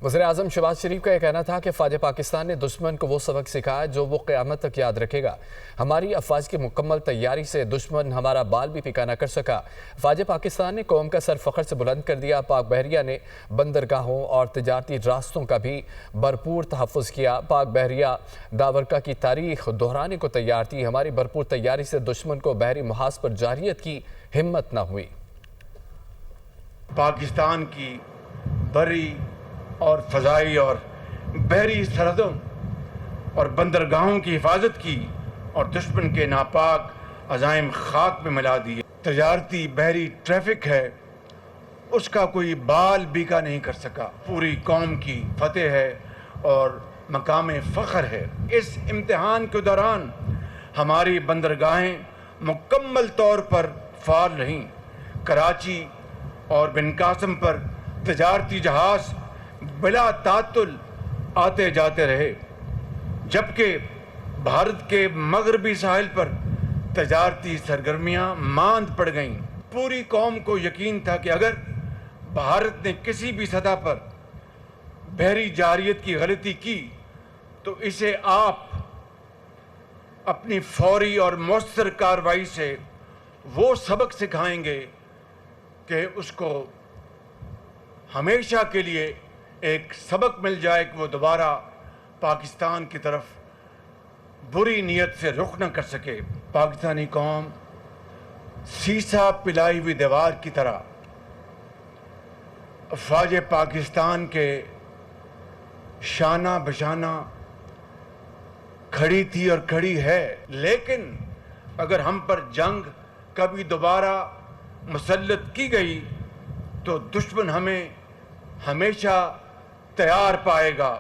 वज़ीर-ए-आज़म शहबाज शरीफ का यह कहना था कि फ़ौज पाकिस्तान ने दुश्मन को वो सबक सिखाया जो वो क़यामत तक याद रखेगा। हमारी अफ़वाज की मुकम्मल तैयारी से दुश्मन हमारा बाल भी पिका न कर सका। फ़ौज पाकिस्तान ने कौम का सर फ़ख्र से बुलंद कर दिया। पाक बहरिया ने बंदरगाहों और तिजारती रास्तों का भी भरपूर तहफ़्फ़ुज़ किया। पाक बहरिया दावरका की तारीख़ दोहराने को तैयार थी। हमारी भरपूर तैयारी से दुश्मन को बहरी मुहाज पर जारियत की हिम्मत न हुई। पाकिस्तान की बरी और फ़ज़ाई और बहरी सरहदों और बंदरगाहों की हिफाजत की और दुश्मन के नापाक अज़ाइम खाक में मिला दिए। तजारती बहरी ट्रैफिक है, उसका कोई बाल बीका नहीं कर सका। पूरी कौम की फतेह है और मकाम फ़ख्र है। इस इम्तिहान के दौरान हमारी बंदरगाहें मुकम्मल तौर पर फ़ाल रहीं। कराची और बिन कासिम पर तजारती जहाज़ बिला तातुल आते जाते रहे, जबकि भारत के मगरबी साहिल पर तजारती सरगर्मियां मांद पड़ गईं। पूरी कौम को यकीन था कि अगर भारत ने किसी भी सतह पर बहरी जारियत की गलती की तो इसे आप अपनी फौरी और मौसर कार्रवाई से वो सबक सिखाएंगे कि उसको हमेशा के लिए एक सबक मिल जाए कि वो दोबारा पाकिस्तान की तरफ बुरी नीयत से रुख न कर सके। पाकिस्तानी कौम सीसा पिलाई हुई दीवार की तरह फ़ौज पाकिस्तान के शाना बशाना खड़ी थी और खड़ी है। लेकिन अगर हम पर जंग कभी दोबारा मुसल्लत की गई तो दुश्मन हमें हमेशा तैयार पाएगा।